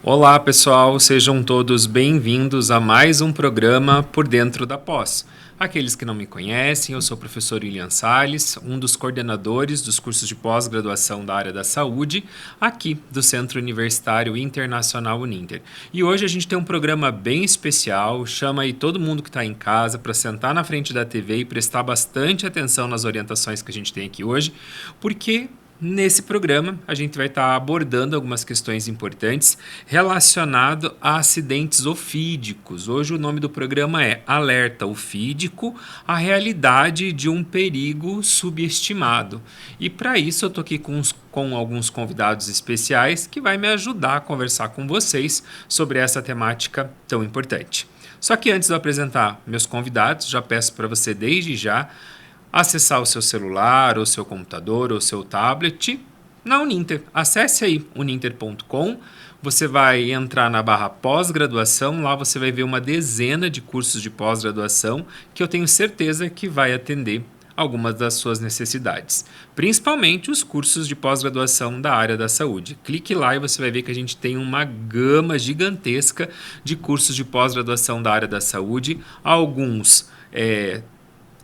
Olá, pessoal, sejam todos bem-vindos a mais um programa Por Dentro da Pós. Aqueles que não me conhecem, eu sou o professor William Salles, um dos coordenadores dos cursos de pós-graduação da área da saúde, aqui do Centro Universitário Internacional Uninter. E hoje a gente tem um programa bem especial, chama aí todo mundo que está em casa para sentar na frente da TV e prestar bastante atenção nas orientações que a gente tem aqui hoje, porque nesse programa, a gente vai estar abordando algumas questões importantes relacionadas a acidentes ofídicos. Hoje o nome do programa é Alerta Ofídico, a realidade de um perigo subestimado. E para isso eu estou aqui com alguns convidados especiais que vai me ajudar a conversar com vocês sobre essa temática tão importante. Só que antes de eu apresentar meus convidados, já peço para você desde já acessar o seu celular, ou seu computador, ou seu tablet na Uninter. Acesse aí uninter.com, você vai entrar na barra pós-graduação, lá você vai ver uma dezena de cursos de pós-graduação que eu tenho certeza que vai atender algumas das suas necessidades, principalmente os cursos de pós-graduação da área da saúde. Clique lá e você vai ver que a gente tem uma gama gigantesca de cursos de pós-graduação da área da saúde, alguns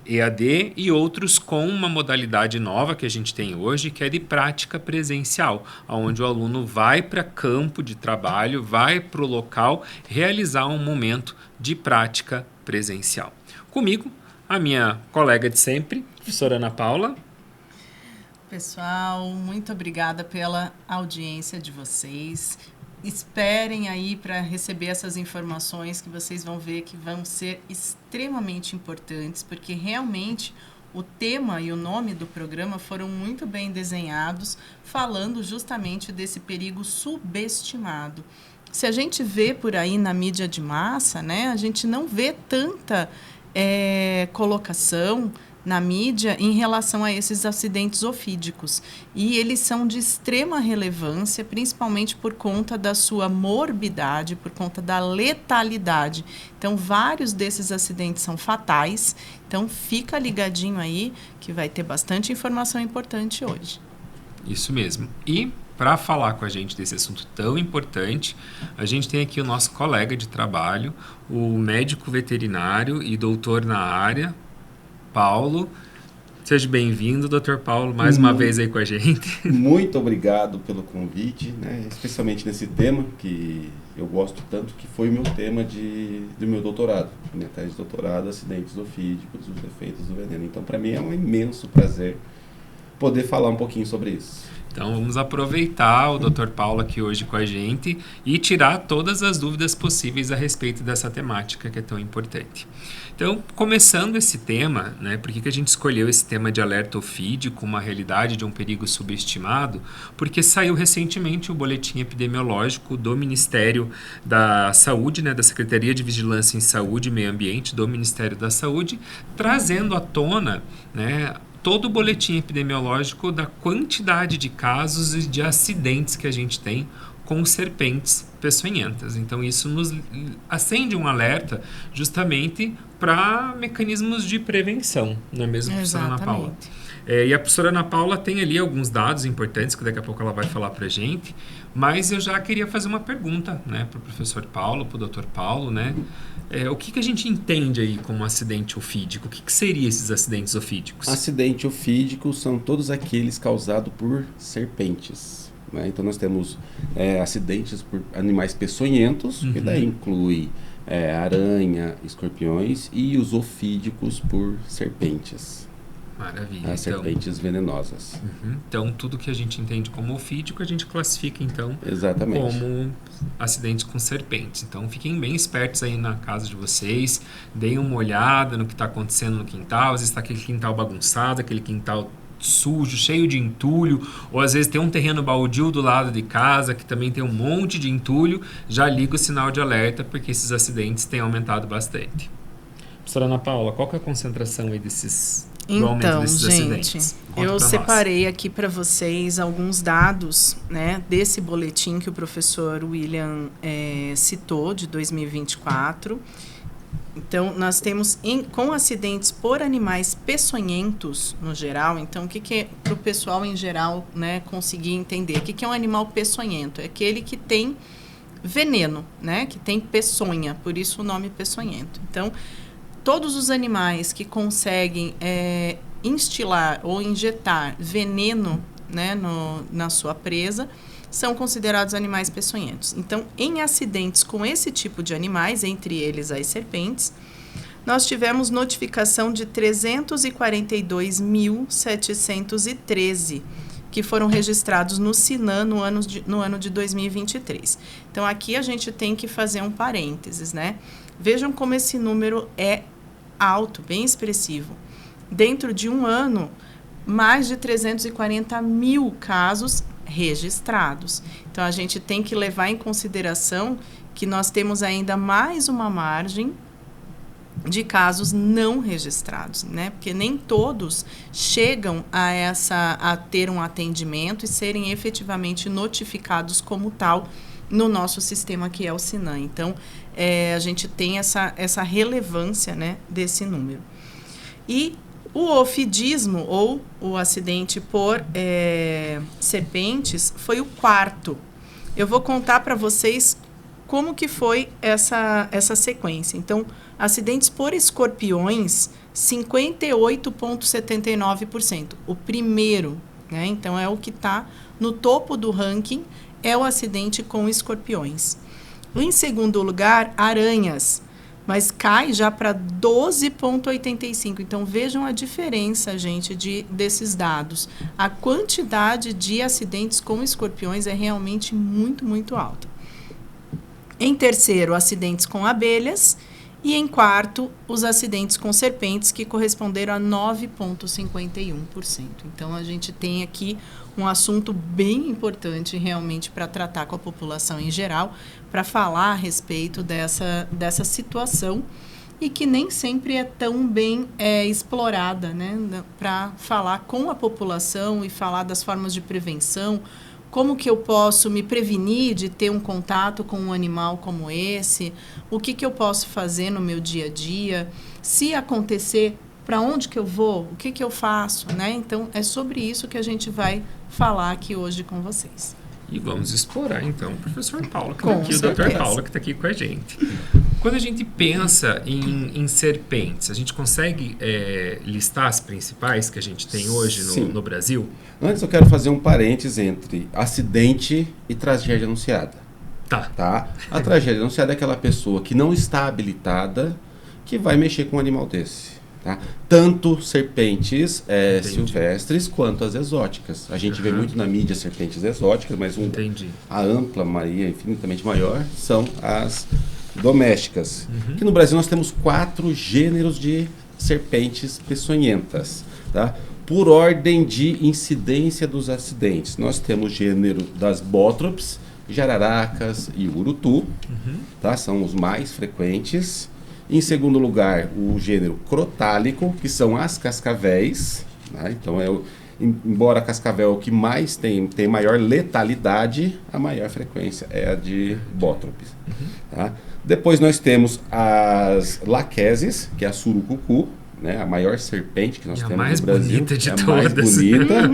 EAD e outros com uma modalidade nova que a gente tem hoje, que é de prática presencial, onde o aluno vai para campo de trabalho, vai para o local realizar um momento de prática presencial. Comigo, a minha colega de sempre, professora Ana Paula. Pessoal, muito obrigada pela audiência de vocês. Esperem aí para receber essas informações que vocês vão ver que vão ser extremamente importantes, porque realmente o tema e o nome do programa foram muito bem desenhados, falando justamente desse perigo subestimado. Se a gente vê por aí na mídia de massa, né, a gente não vê tanta colocação na mídia em relação a esses acidentes ofídicos. E eles são de extrema relevância, principalmente por conta da sua morbidade, por conta da letalidade. Então, vários desses acidentes são fatais. Então, fica ligadinho aí, que vai ter bastante informação importante hoje. Isso mesmo. E para falar com a gente desse assunto tão importante, a gente tem aqui o nosso colega de trabalho, o médico veterinário e doutor na área, Paulo. Seja bem-vindo, Dr. Paulo, mais uma vez aí com a gente. Muito obrigado pelo convite, né? Especialmente nesse tema que eu gosto tanto, que foi o meu tema do meu doutorado, minha tese de doutorado, acidentes ofídicos, os efeitos do veneno. Então, para mim é um imenso prazer poder falar um pouquinho sobre isso. Então, vamos aproveitar o Dr. Paulo aqui hoje com a gente e tirar todas as dúvidas possíveis a respeito dessa temática que é tão importante. Então, começando esse tema, né, por que a gente escolheu esse tema de alerta ofídico, uma realidade de um perigo subestimado? Porque saiu recentemente o boletim epidemiológico do Ministério da Saúde, né, da Secretaria de Vigilância em Saúde e Meio Ambiente do Ministério da Saúde, trazendo à tona, né, todo o boletim epidemiológico da quantidade de casos e de acidentes que a gente tem com serpentes peçonhentas. Então, isso nos acende um alerta justamente para mecanismos de prevenção, não é mesmo, professora Ana Paula? E a professora Ana Paula tem ali alguns dados importantes que daqui a pouco ela vai falar para a gente, mas eu já queria fazer uma pergunta, né, para o professor Paulo, para o doutor Paulo, né? O que a gente entende aí como acidente ofídico? O que seriam esses acidentes ofídicos? Acidente ofídico são todos aqueles causados por serpentes, né? Então nós temos acidentes por animais peçonhentos, que daí inclui aranha, escorpiões, e os ofídicos por serpentes. Maravilha. As serpentes venenosas. Então, tudo que a gente entende como ofídico, a gente classifica, então, exatamente, como acidentes com serpentes. Então, fiquem bem espertos aí na casa de vocês, deem uma olhada no que está acontecendo no quintal. Às vezes está aquele quintal bagunçado, aquele quintal sujo, cheio de entulho, ou às vezes tem um terreno baldio do lado de casa que também tem um monte de entulho. Já liga o sinal de alerta, porque esses acidentes têm aumentado bastante. Professora Ana Paula, qual que é a concentração aí desses... Então, gente, eu separei aqui para vocês alguns dados, né, desse boletim que o professor William citou, de 2024. Então, nós temos, com acidentes por animais peçonhentos, no geral, então, o que é para o pessoal, em geral, né, conseguir entender? O que é um animal peçonhento? É aquele que tem veneno, né? Que tem peçonha, por isso o nome peçonhento. Então, todos os animais que conseguem instilar ou injetar veneno, né, na sua presa, são considerados animais peçonhentos. Então, em acidentes com esse tipo de animais, entre eles as serpentes, nós tivemos notificação de 342.713 que foram registrados no Sinan no ano de 2023. Então, aqui a gente tem que fazer um parênteses, né? Vejam como esse número é alto, bem expressivo. Dentro de um ano, mais de 340 mil casos registrados. Então, a gente tem que levar em consideração que nós temos ainda mais uma margem de casos não registrados, né? Porque nem todos chegam a ter um atendimento e serem efetivamente notificados como tal no nosso sistema, que é o Sinan. Então, a gente tem essa relevância, né, desse número. E o ofidismo, ou o acidente por serpentes, foi o quarto. Eu vou contar para vocês como que foi essa sequência. Então, acidentes por escorpiões, 58,79%. O primeiro, né? Então, é o que está no topo do ranking, é o acidente com escorpiões. Em segundo lugar, aranhas, mas cai já para 12,85%. Então, vejam a diferença, gente, desses dados. A quantidade de acidentes com escorpiões é realmente muito, muito alta. Em terceiro, acidentes com abelhas. E em quarto, os acidentes com serpentes, que corresponderam a 9,51%. Então, a gente tem aqui um assunto bem importante realmente para tratar com a população em geral, para falar a respeito dessa situação e que nem sempre é tão bem explorada, né, para falar com a população e falar das formas de prevenção. Como que eu posso me prevenir de ter um contato com um animal como esse? O que eu posso fazer no meu dia a dia? Se acontecer, para onde que eu vou? O que eu faço? Né? Então, é sobre isso que a gente vai falar aqui hoje com vocês. E vamos explorar, então, o professor Paulo, que Com está aqui, certeza. o Dr. Paulo, que está aqui com a gente. Quando a gente pensa em serpentes, a gente consegue listar as principais que a gente tem hoje no Brasil? Antes eu quero fazer um parênteses entre acidente e tragédia anunciada. Tá? A tragédia anunciada é aquela pessoa que não está habilitada que vai mexer com um animal desse. Tá? Tanto serpentes silvestres quanto as exóticas. A gente vê muito na mídia serpentes exóticas, mas a ampla maioria, infinitamente maior, são as domésticas. Aqui no Brasil nós temos 4 gêneros de serpentes peçonhentas. Tá? Por ordem de incidência dos acidentes, nós temos o gênero das bótrops, jararacas e urutu. Tá? São os mais frequentes. Em segundo lugar, o gênero crotálico, que são as cascavéis. Né? Então, embora a cascavel é o que mais tem maior letalidade, a maior frequência é a de bótropes. Tá? Depois nós temos as laqueses, que é a surucucu, né? A maior serpente que nós temos no Brasil. Bonita de todas. A mais bonita.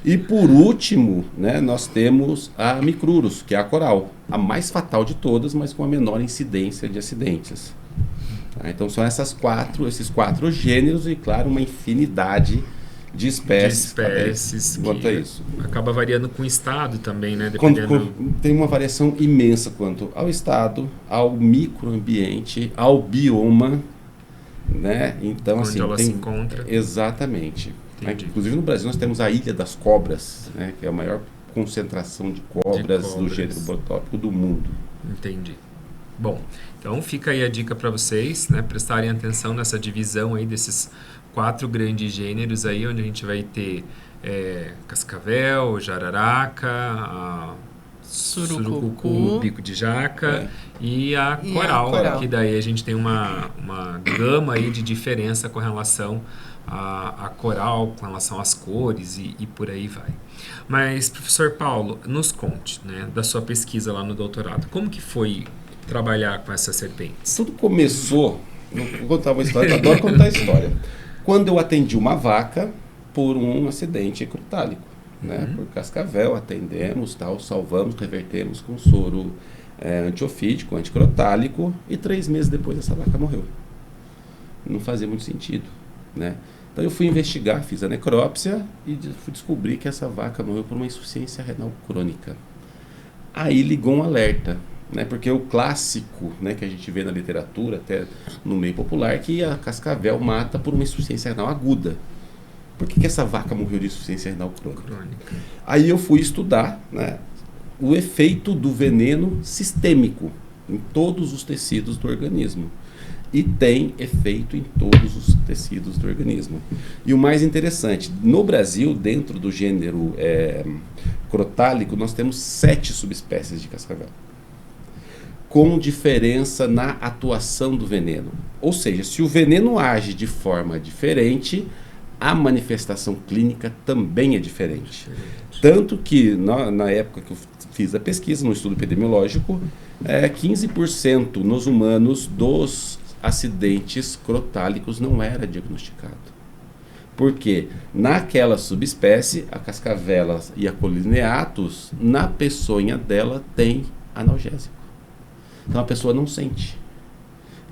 E por último, né, nós temos a micrurus, que é a coral. A mais fatal de todas, mas com a menor incidência de acidentes. Então são esses 4 gêneros e, claro, uma infinidade de espécies quanto a isso. Acaba variando com o estado também, né? Tem uma variação imensa quanto ao estado, ao microambiente, ao bioma, né? Então, onde ela se encontra. Exatamente. Inclusive no Brasil nós temos a Ilha das Cobras, né? Que é a maior concentração de cobras do gênero botópico do mundo. Entendi. Bom, então fica aí a dica para vocês, né, prestarem atenção nessa divisão aí desses 4 grandes gêneros aí, onde a gente vai ter cascavel, jararaca, surucucu, bico de jaca e a coral, que daí a gente tem uma gama aí de diferença com relação a coral, com relação às cores e por aí vai. Mas, professor Paulo, nos conte, né, da sua pesquisa lá no doutorado, como que foi trabalhar com essas serpentes? Tudo começou, vou contar uma história, eu adoro contar a história. Quando eu atendi uma vaca por um acidente crotálico, né? Por cascavel, atendemos, salvamos, revertemos com soro antiofídico, anticrotálico, e 3 meses depois essa vaca morreu. Não fazia muito sentido, né? Então eu fui investigar, fiz a necrópsia e fui descobrir que essa vaca morreu por uma insuficiência renal crônica. Aí ligou um alerta, né? Porque o clássico, né, que a gente vê na literatura, até no meio popular, que a cascavel mata por uma insuficiência renal aguda. Por que essa vaca morreu de insuficiência renal crônica? Aí eu fui estudar, né, o efeito do veneno sistêmico em todos os tecidos do organismo. E tem efeito em todos os tecidos do organismo. E o mais interessante, no Brasil, dentro do gênero crotálico, nós temos 7 subespécies de cascavel, com diferença na atuação do veneno. Ou seja, se o veneno age de forma diferente, a manifestação clínica também é diferente. Tanto que, na época que eu fiz a pesquisa, no estudo epidemiológico, 15% nos humanos dos acidentes crotálicos não era diagnosticado. Porque naquela subespécie, a cascavela e a colineatus, na peçonha dela tem analgésico. Então a pessoa não sente.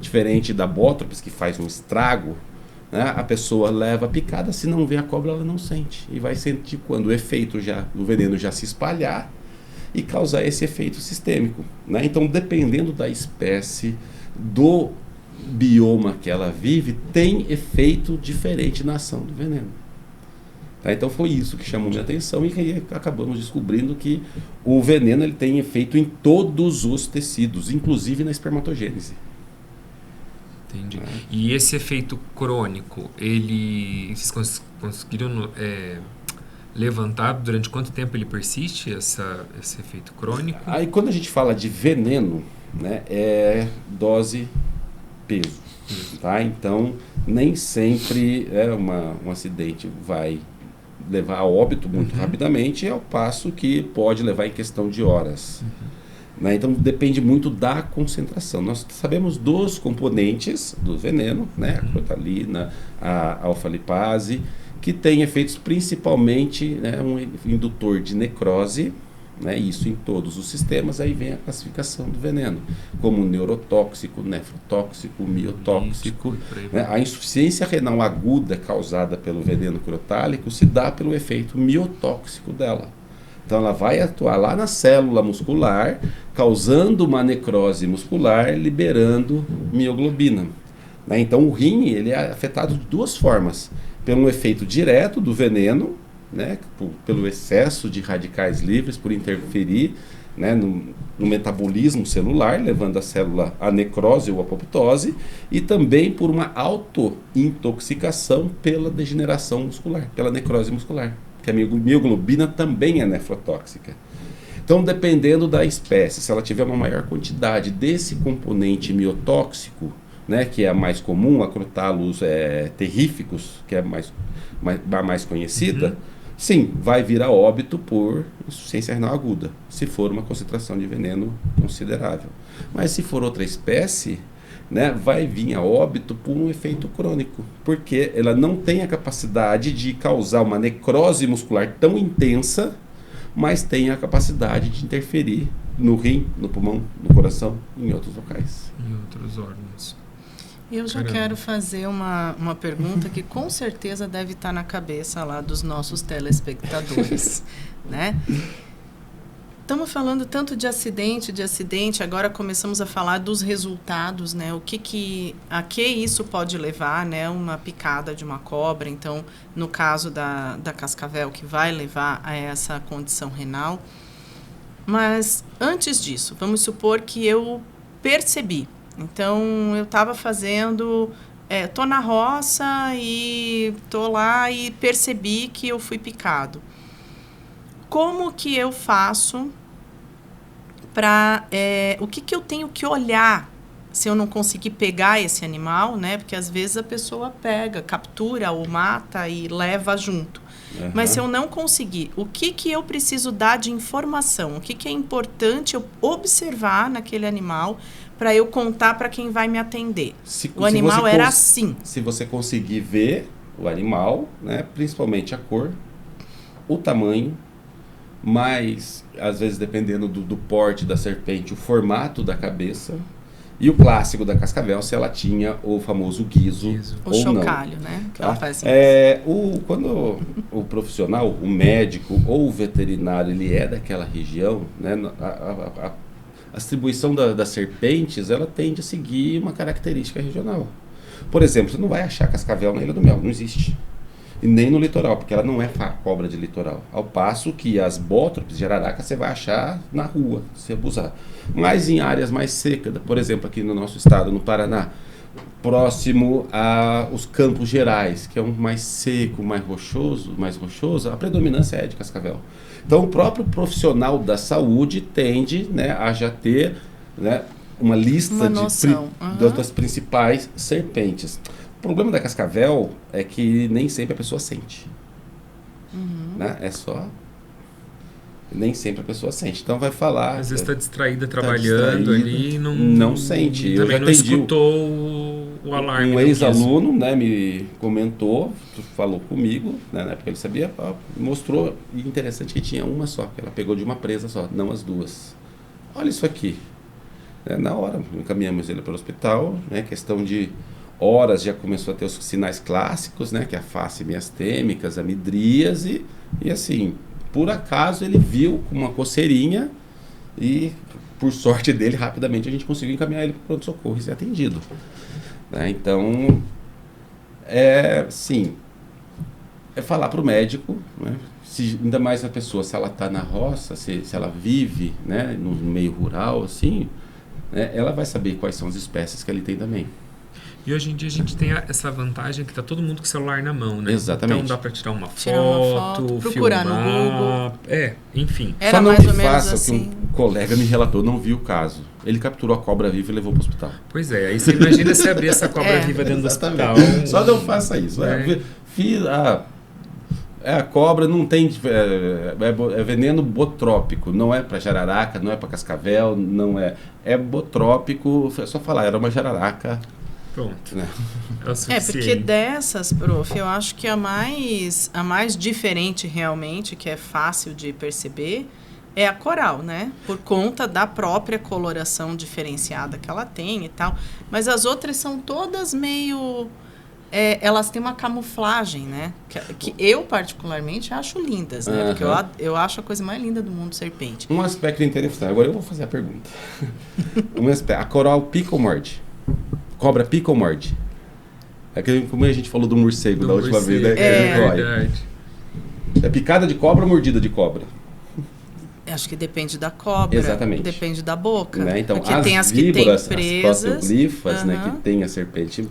Diferente da bótropis, que faz um estrago, né, a pessoa leva a picada, se não vê a cobra, ela não sente. E vai sentir quando o efeito do veneno já se espalhar e causar esse efeito sistêmico, né? Então, dependendo da espécie, do bioma que ela vive, tem efeito diferente na ação do veneno. Tá? Então foi isso que chamou minha atenção, e aí acabamos descobrindo que o veneno ele tem efeito em todos os tecidos, inclusive na espermatogênese. Entendi. E esse efeito crônico, vocês conseguiram levantar durante quanto tempo ele persiste, esse efeito crônico? Aí quando a gente fala de veneno, né, é dose peso, tá? Então nem sempre um acidente vai levar a óbito muito rapidamente, ao passo que pode levar em questão de horas. Né? Então depende muito da concentração. Nós sabemos dos componentes do veneno, né? A crotalina, a alfa-lipase, que tem efeitos principalmente, né, um indutor de necrose, né, isso em todos os sistemas. Aí vem a classificação do veneno, como neurotóxico, nefrotóxico, miotóxico. Né? A insuficiência renal aguda causada pelo veneno crotálico se dá pelo efeito miotóxico dela. Então ela vai atuar lá na célula muscular, causando uma necrose muscular, liberando mioglobina. Né? Então o rim ele é afetado de 2 formas: pelo efeito direto do veneno, né, pelo excesso de radicais livres, por interferir, né, no metabolismo celular, levando a célula à necrose ou apoptose, e também por uma autointoxicação pela degeneração muscular, pela necrose muscular, que a mioglobina também é nefrotóxica. Então, dependendo da espécie, se ela tiver uma maior quantidade desse componente miotóxico, né, que é a mais comum, a Crotalus terrificus, que é a mais conhecida, sim, vai vir a óbito por insuficiência renal aguda, se for uma concentração de veneno considerável. Mas se for outra espécie, né, vai vir a óbito por um efeito crônico, porque ela não tem a capacidade de causar uma necrose muscular tão intensa, mas tem a capacidade de interferir no rim, no pulmão, no coração e em outros locais. Em outros órgãos. Eu já quero fazer uma pergunta que com certeza deve estar na cabeça lá dos nossos telespectadores, né? Estamos falando tanto de acidente, agora começamos a falar dos resultados, né? A que isso pode levar, né? Uma picada de uma cobra, então, no caso da cascavel, que vai levar a essa condição renal. Mas, antes disso, vamos supor que eu percebi. Então, eu estava fazendo... Estou na roça e estou lá e percebi que eu fui picado. Como que eu faço para... o que eu tenho que olhar se eu não conseguir pegar esse animal, né? Porque, às vezes, a pessoa pega, captura ou mata e leva junto. Mas se eu não conseguir, o que eu preciso dar de informação? O que é importante eu observar naquele animal para eu contar para quem vai me atender? O animal era assim. Se você conseguir ver o animal, né, principalmente a cor, o tamanho, mas às vezes dependendo do porte da serpente, o formato da cabeça. E o clássico da cascavel, se ela tinha o famoso guizo O ou não. chocalho, né? Que Tá? ela faz assim. Quando o profissional, o médico ou o veterinário, ele é daquela região, né, a distribuição das serpentes, ela tende a seguir uma característica regional. Por exemplo, você não vai achar cascavel na Ilha do Mel, não existe. E nem no litoral, porque ela não é cobra de litoral. Ao passo que as bótropes, jararaca, você vai achar na rua, se abusar. Mas em áreas mais secas, por exemplo, aqui no nosso estado, no Paraná, próximo aos Campos Gerais, que é um mais seco, mais rochoso, a predominância é de cascavel. Então, o próprio profissional da saúde tende, né, a já ter, né, uma lista das principais serpentes. O problema da cascavel é que nem sempre a pessoa sente. Né? Nem sempre a pessoa sente. Então vai falar... Às vezes está distraída trabalhando ali e não sente. Também não escutou o alarme. Um ex-aluno, né, me comentou, falou comigo, né, na época ele sabia, mostrou, e interessante que tinha uma só, que ela pegou de uma presa só, não as duas. Olha isso aqui. Na hora, encaminhamos ele para o hospital, né, questão de horas já começou a ter os sinais clássicos, né, que é a face miastêmicas, a midríase, e assim, por acaso ele viu uma coceirinha e, por sorte dele, rapidamente a gente conseguiu encaminhar ele para o pronto-socorro e ser atendido. Né? Então, sim, é falar para o médico, né, ainda mais a pessoa, se ela está na roça, se ela vive, né, no meio rural, assim, né, ela vai saber quais são as espécies que ele tem também. E hoje em dia a gente tem essa vantagem que tá todo mundo com o celular na mão, né? Exatamente. Então dá para tirar uma foto, procurar filmar, no Google. Enfim. Era só não mais me ou menos faça assim. que um colega me relatou, não viu o caso. Ele capturou a cobra viva e levou para o hospital. Pois é, aí você imagina se abrir essa cobra viva dentro do hospital. Só não faça isso. A cobra não tem... É veneno botrópico. Não é para jararaca, não é para cascavel, não é... É botrópico. É só falar, era uma jararaca. Pronto. Né? Porque dessas, prof, eu acho que a mais diferente realmente, que é fácil de perceber, é a coral, né? Por conta da própria coloração diferenciada que ela tem e tal. Mas as outras são todas meio... elas têm uma camuflagem, né? Que eu, particularmente, acho lindas, né? Porque eu acho a coisa mais linda do mundo serpente. Um aspecto interessante. Agora eu vou fazer a pergunta. A coral pica ou morde? Cobra pica ou morde? Como a gente falou do morcego da última vez, né? Verdade. É picada de cobra ou mordida de cobra? Acho que depende da cobra. Exatamente. Depende da boca. Né? Então, porque as tem as víboras, que têm presas, as protoglifas, né, que tem a serpente,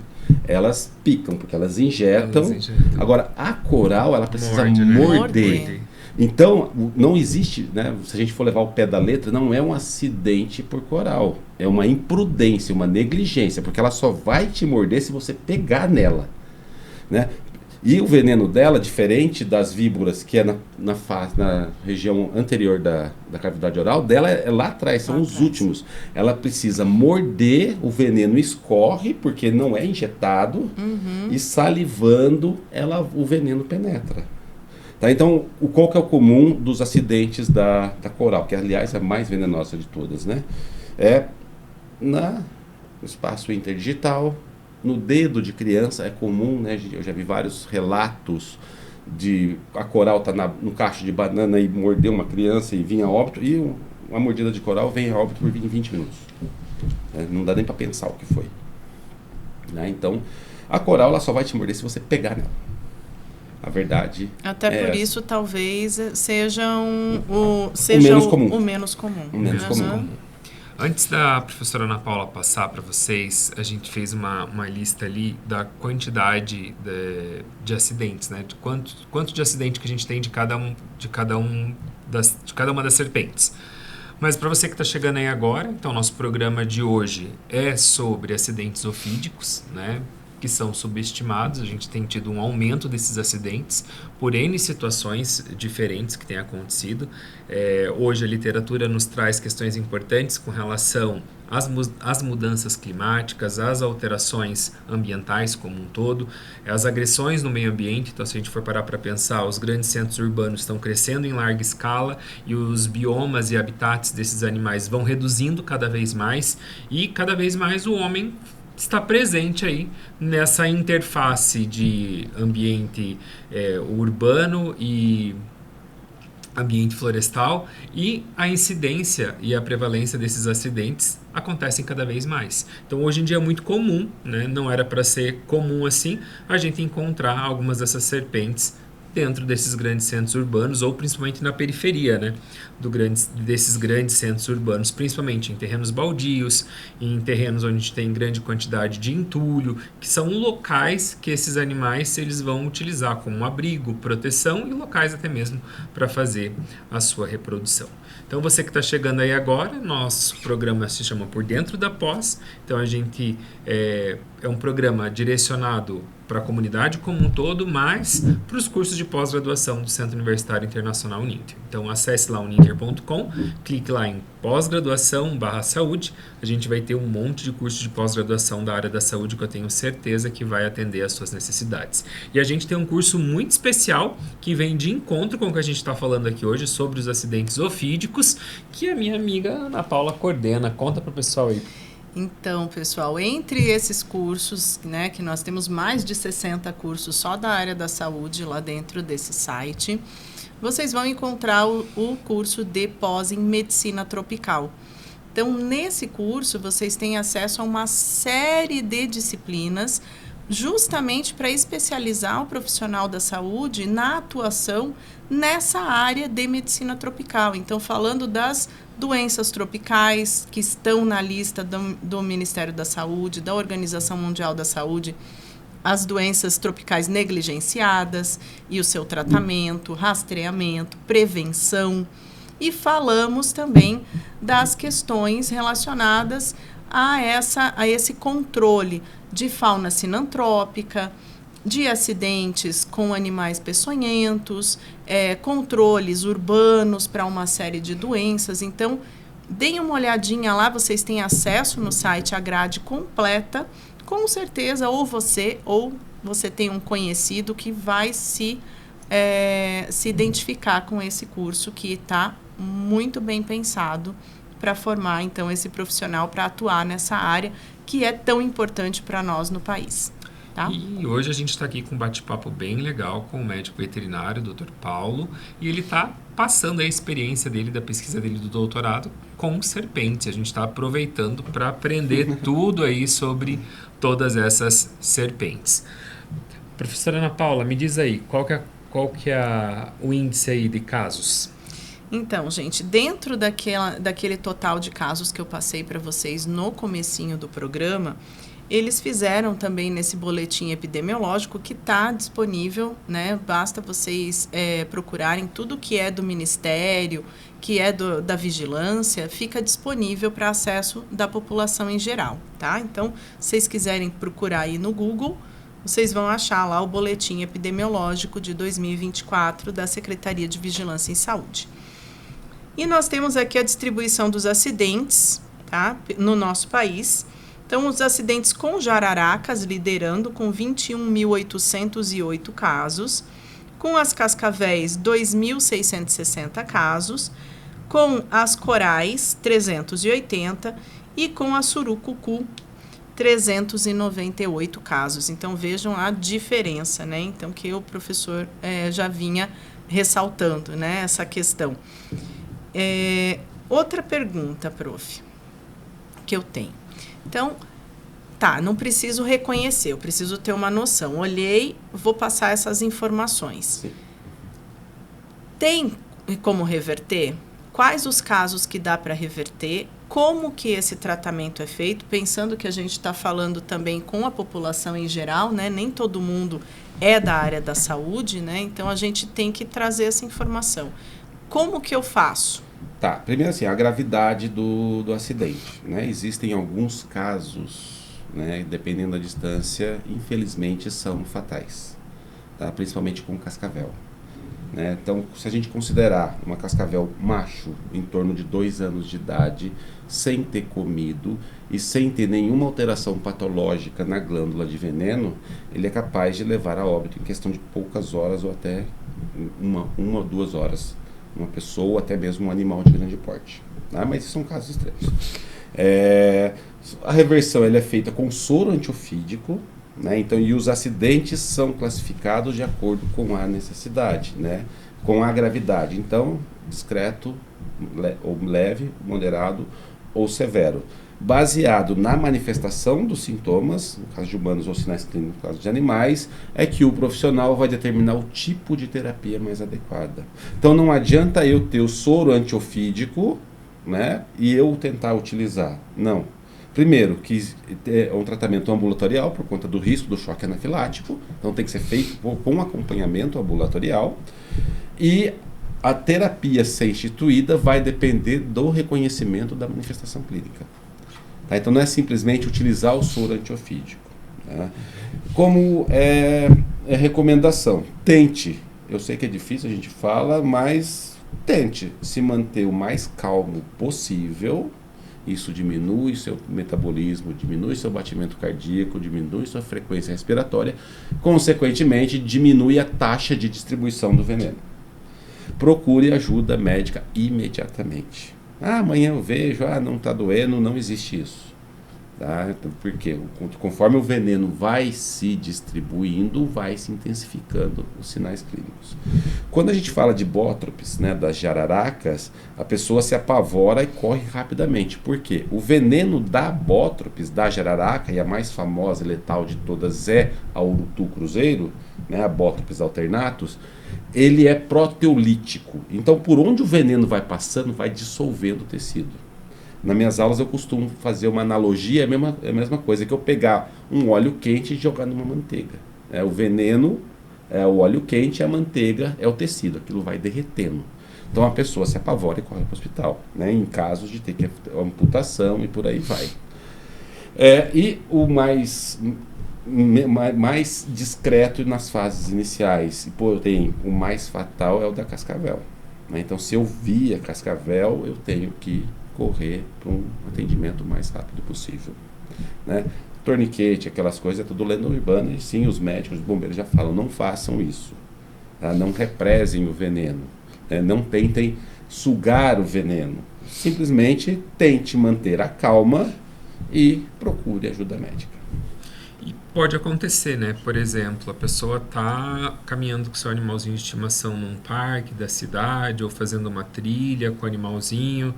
elas picam, porque elas injetam. Agora, a coral, ela precisa morder. Então, não existe, né, se a gente for levar o pé da letra, não é um acidente por coral. É uma imprudência, uma negligência, porque ela só vai te morder se você pegar nela. Né? E o veneno dela, diferente das víboras, que é na região anterior da cavidade oral, dela é lá atrás, são os últimos. Ela precisa morder, o veneno escorre, porque não é injetado, e salivando, o veneno penetra. Tá? Então, qual que é o comum dos acidentes da coral, que aliás é a mais venenosa de todas, né? É no espaço interdigital, no dedo de criança, é comum, né? Eu já vi vários relatos de a coral tá no cacho de banana e mordeu uma criança e vinha a óbito, e uma mordida de coral vem a óbito por 20 minutos. Não dá nem para pensar o que foi. Né? Então, a coral ela só vai te morder se você pegar nela. A verdade até por essa. Isso talvez seja o menos comum. O menos comum. Antes da professora Ana Paula passar para vocês, a gente fez uma lista ali da quantidade de acidentes, né? De quanto de acidente que a gente tem de cada uma das serpentes. Mas para você que está chegando aí agora, então nosso programa de hoje é sobre acidentes ofídicos, né? que são subestimados. A gente tem tido um aumento desses acidentes por N situações diferentes que têm acontecido. Hoje a literatura nos traz questões importantes com relação às mudanças climáticas, às alterações ambientais como um todo, as agressões no meio ambiente. Então, se a gente for parar para pensar, os grandes centros urbanos estão crescendo em larga escala e os biomas e habitats desses animais vão reduzindo cada vez mais, e cada vez mais o homem está presente aí nessa interface de ambiente urbano e ambiente florestal, e a incidência e a prevalência desses acidentes acontecem cada vez mais. Então, hoje em dia é muito comum, né? Não era para ser comum assim, a gente encontrar algumas dessas serpentes dentro desses grandes centros urbanos, ou principalmente na periferia, né, desses grandes centros urbanos, principalmente em terrenos baldios, em terrenos onde tem grande quantidade de entulho, que são locais que esses animais eles vão utilizar como abrigo, proteção, e locais até mesmo para fazer a sua reprodução. Então, você que está chegando aí agora, nosso programa se chama Por Dentro da Pós. Então, a gente é um programa direcionado para a comunidade como um todo, mas para os cursos de pós-graduação do Centro Universitário Internacional Uninter. Então, acesse lá uninter.com, clique lá em pós-graduação/saúde. A gente vai ter um monte de cursos de pós-graduação da área da saúde que eu tenho certeza que vai atender às suas necessidades. E a gente tem um curso muito especial que vem de encontro com o que a gente está falando aqui hoje sobre os acidentes ofídicos, que a minha amiga Ana Paula coordena. Conta para o pessoal aí. Então, pessoal, entre esses cursos, né, que nós temos mais de 60 cursos só da área da saúde lá dentro desse site, vocês vão encontrar o curso de pós em medicina tropical. Então, nesse curso, vocês têm acesso a uma série de disciplinas justamente para especializar o profissional da saúde na atuação nessa área de medicina tropical. Então, falando das doenças tropicais que estão na lista do Ministério da Saúde, da Organização Mundial da Saúde, as doenças tropicais negligenciadas e o seu tratamento, rastreamento, prevenção. E falamos também das questões relacionadas a esse controle de fauna sinantrópica, de acidentes com animais peçonhentos, controles urbanos para uma série de doenças. Então, deem uma olhadinha lá, vocês têm acesso no site à grade completa. Com certeza, ou você tem um conhecido que vai se identificar com esse curso, que está muito bem pensado para formar, então, esse profissional para atuar nessa área que é tão importante para nós no país. Tá? E hoje a gente está aqui com um bate-papo bem legal com o médico veterinário, Dr. Paulo, e ele está passando a experiência dele, da pesquisa dele do doutorado com serpentes. A gente está aproveitando para aprender tudo aí sobre todas essas serpentes. Professora Ana Paula, me diz aí, qual que é o índice aí de casos? Então, gente, dentro daquele total de casos que eu passei para vocês no comecinho do programa, eles fizeram também nesse boletim epidemiológico que está disponível, né? Basta vocês procurarem tudo que é do Ministério, que é da Vigilância, fica disponível para acesso da população em geral, tá? Então, se vocês quiserem procurar aí no Google, vocês vão achar lá o boletim epidemiológico de 2024 da Secretaria de Vigilância em Saúde. E nós temos aqui a distribuição dos acidentes, tá? No nosso país. Então, os acidentes com jararacas liderando com 21.808 casos, com as cascavéis 2.660 casos, com as corais 380 e com a surucucu 398 casos. Então, vejam a diferença, né? Então, que o professor já vinha ressaltando, né? Essa questão. Outra pergunta, prof, que eu tenho. Então, não preciso reconhecer, eu preciso ter uma noção. Olhei, vou passar essas informações. Sim. Tem como reverter? Quais os casos que dá para reverter? Como que esse tratamento é feito? Pensando que a gente está falando também com a população em geral, né? Nem todo mundo é da área da saúde, né? Então, a gente tem que trazer essa informação. Como que eu faço? Primeiro assim, a gravidade do acidente, né? Existem alguns casos né, dependendo da distância, infelizmente são fatais, tá? Principalmente com cascavel. Né? Então, se a gente considerar uma cascavel macho em torno de 2 anos de idade, sem ter comido e sem ter nenhuma alteração patológica na glândula de veneno, ele é capaz de levar a óbito em questão de poucas horas ou até uma ou 2 horas, uma pessoa ou até mesmo um animal de grande porte. Tá? Mas isso são casos extremos. A reversão ela é feita com soro antiofídico, né? Então, e os acidentes são classificados de acordo com a necessidade, né? Com a gravidade. Então, discreto, ou leve, moderado ou severo. Baseado na manifestação dos sintomas, no caso de humanos ou sinais clínicos no caso de animais, é que o profissional vai determinar o tipo de terapia mais adequada. Então, não adianta eu ter o soro antiofídico, né? E eu tentar utilizar. Não. Primeiro, que é um tratamento ambulatorial por conta do risco do choque anafilático, então tem que ser feito com acompanhamento ambulatorial, e a terapia a ser instituída vai depender do reconhecimento da manifestação clínica. Tá? Então não é simplesmente utilizar o soro antiofídico. Tá? Como é recomendação, tente, eu sei que é difícil, a gente fala, mas tente se manter o mais calmo possível. Isso diminui seu metabolismo, diminui seu batimento cardíaco, diminui sua frequência respiratória, consequentemente diminui a taxa de distribuição do veneno. Procure ajuda médica imediatamente. Amanhã eu vejo, não está doendo, não existe isso. Tá? Então, porque conforme o veneno vai se distribuindo, vai se intensificando os sinais clínicos. Quando a gente fala de bótropes, né, das jararacas, a pessoa se apavora e corre rapidamente. Por quê? O veneno da bótropes, da jararaca, e a mais famosa e letal de todas é a urutu cruzeiro, né, a bótropes alternatus, ele é proteolítico. Então, por onde o veneno vai passando, vai dissolvendo o tecido. Nas minhas aulas eu costumo fazer uma analogia, é a mesma coisa que eu pegar um óleo quente e jogar numa manteiga. O veneno é o óleo quente e a manteiga é o tecido, aquilo vai derretendo. Então a pessoa se apavora e corre para o hospital, né, em casos de ter que amputação e por aí vai. E o mais discreto nas fases iniciais, porém o mais fatal é o da cascavel. Né? Então se eu vi a cascavel, eu tenho que correr para um atendimento o mais rápido possível. Né? Torniquete, aquelas coisas, é tudo lenda urbana, e sim, os médicos, os bombeiros já falam, não façam isso. Tá? Não represem o veneno. Né? Não tentem sugar o veneno. Simplesmente tente manter a calma e procure ajuda médica. E pode acontecer, né? Por exemplo, a pessoa está caminhando com seu animalzinho de estimação num parque da cidade ou fazendo uma trilha com o animalzinho.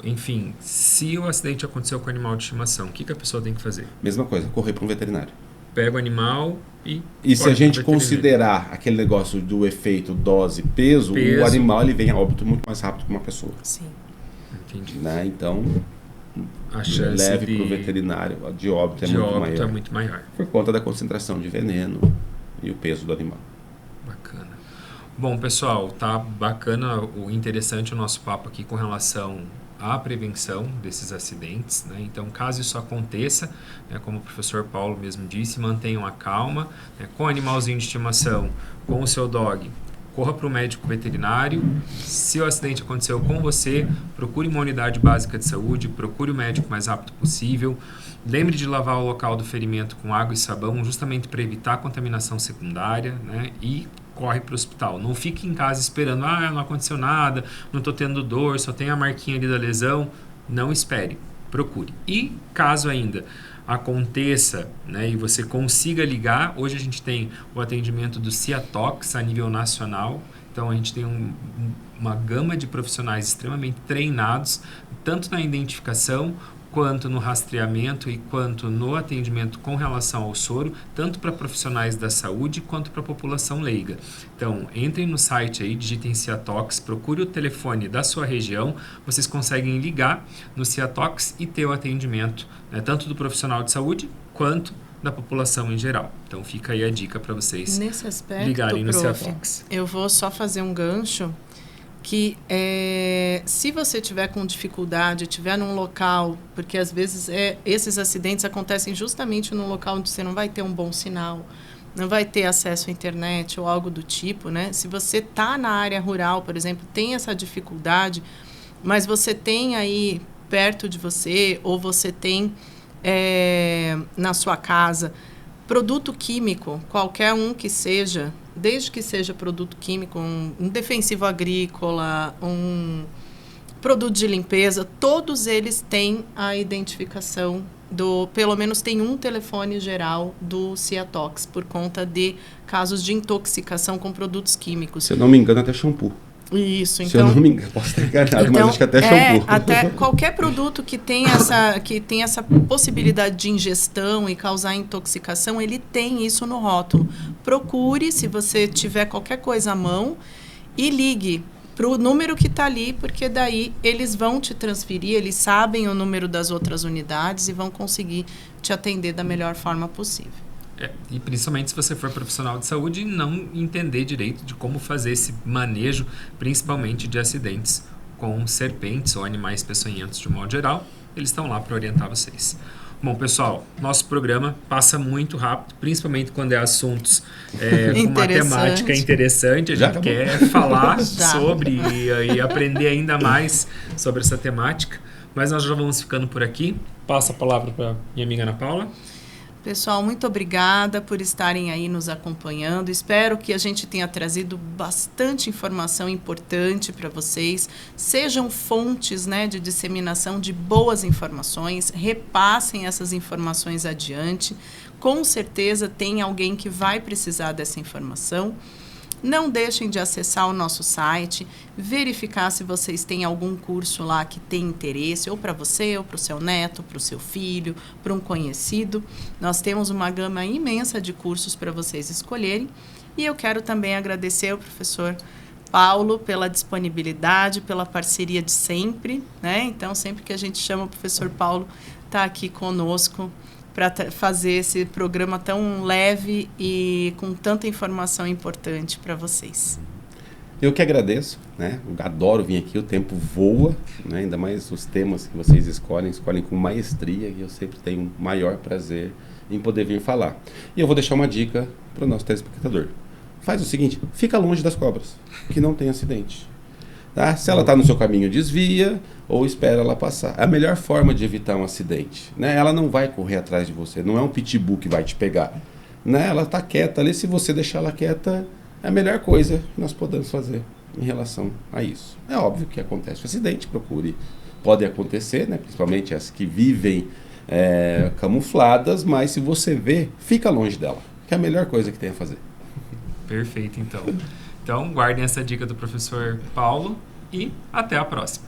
Enfim, se o acidente aconteceu com o animal de estimação, o que a pessoa tem que fazer? Mesma coisa, correr para um veterinário. Pega o animal e se a gente considerar aquele negócio do efeito dose-peso, o animal ele vem a óbito muito mais rápido que uma pessoa. Sim. Entendi. Né? Então, a chance leve para o veterinário, de óbito é muito maior. Por conta da concentração de veneno e o peso do animal. Bacana. Bom, pessoal, tá bacana, interessante o nosso papo aqui com relação à prevenção desses acidentes, né? Então, caso isso aconteça, né, como o professor Paulo mesmo disse, mantenham a calma, né, com o animalzinho de estimação, com o seu dog, corra para o médico veterinário. Se o acidente aconteceu com você, procure uma unidade básica de saúde, procure o médico o mais rápido possível. Lembre de lavar o local do ferimento com água e sabão, justamente para evitar a contaminação secundária, né? E corre para o hospital. Não fique em casa esperando, não aconteceu nada, não estou tendo dor, só tem a marquinha ali da lesão. Não espere, procure. E caso ainda aconteça, né, e você consiga ligar, hoje a gente tem o atendimento do Ciatox a nível nacional, então a gente tem uma gama de profissionais extremamente treinados, tanto na identificação, quanto no rastreamento e quanto no atendimento com relação ao soro, tanto para profissionais da saúde quanto para a população leiga. Então, entrem no site aí, digitem Ciatox, procure o telefone da sua região, vocês conseguem ligar no Ciatox e ter o atendimento, né, tanto do profissional de saúde quanto da população em geral. Então, fica aí a dica para vocês nesse aspecto, ligarem no prof, Ciatox. Eu vou só fazer um gancho que se você tiver com dificuldade, estiver num local, porque às vezes esses acidentes acontecem justamente num local onde você não vai ter um bom sinal, não vai ter acesso à internet ou algo do tipo, né? Se você está na área rural, por exemplo, tem essa dificuldade, mas você tem aí perto de você, ou você tem na sua casa, produto químico, qualquer um que seja, desde que seja produto químico, um defensivo agrícola, um produto de limpeza, todos eles têm a identificação pelo menos tem um telefone geral do Ciatox, por conta de casos de intoxicação com produtos químicos. Se eu não me engano, até shampoo. Isso, então... Se eu não me engano, posso estar enganado, mas acho que até shampoo. Até qualquer produto que tem essa possibilidade de ingestão e causar intoxicação, ele tem isso no rótulo. Procure, se você tiver qualquer coisa à mão, e ligue para o número que está ali, porque daí eles vão te transferir, eles sabem o número das outras unidades e vão conseguir te atender da melhor forma possível. E principalmente se você for profissional de saúde e não entender direito de como fazer esse manejo, principalmente de acidentes com serpentes ou animais peçonhentos de um modo geral, eles estão lá para orientar vocês. Bom, pessoal, nosso programa passa muito rápido, principalmente quando é assuntos com matemática interessante. A gente quer falar sobre e aprender ainda mais sobre essa temática. Mas nós já vamos ficando por aqui. Passo a palavra para minha amiga Ana Paula. Pessoal, muito obrigada por estarem aí nos acompanhando. Espero que a gente tenha trazido bastante informação importante para vocês. Sejam fontes, né, de disseminação de boas informações. Repassem essas informações adiante. Com certeza tem alguém que vai precisar dessa informação. Não deixem de acessar o nosso site, verificar se vocês têm algum curso lá que tem interesse, ou para você, ou para o seu neto, para o seu filho, para um conhecido. Nós temos uma gama imensa de cursos para vocês escolherem. E eu quero também agradecer ao professor Paulo pela disponibilidade, pela parceria de sempre, né? Então, sempre que a gente chama o professor Paulo, está aqui conosco para fazer esse programa tão leve e com tanta informação importante para vocês. Eu que agradeço, né? Eu adoro vir aqui, o tempo voa, né? Ainda mais os temas que vocês escolhem com maestria, e eu sempre tenho o maior prazer em poder vir falar. E eu vou deixar uma dica para o nosso telespectador. Faz o seguinte, fica longe das cobras, que não tem acidente. Tá? Se ela está no seu caminho, desvia ou espera ela passar. A melhor forma de evitar um acidente, né? Ela não vai correr atrás de você, não é um pitbull que vai te pegar. Né? Ela está quieta ali, se você deixar ela quieta, é a melhor coisa que nós podemos fazer em relação a isso. É óbvio que acontece o acidente, procure. Pode acontecer, né? Principalmente as que vivem camufladas, mas se você vê, fica longe dela, que é a melhor coisa que tem a fazer. Perfeito, então. Então, guardem essa dica do professor Paulo e até a próxima.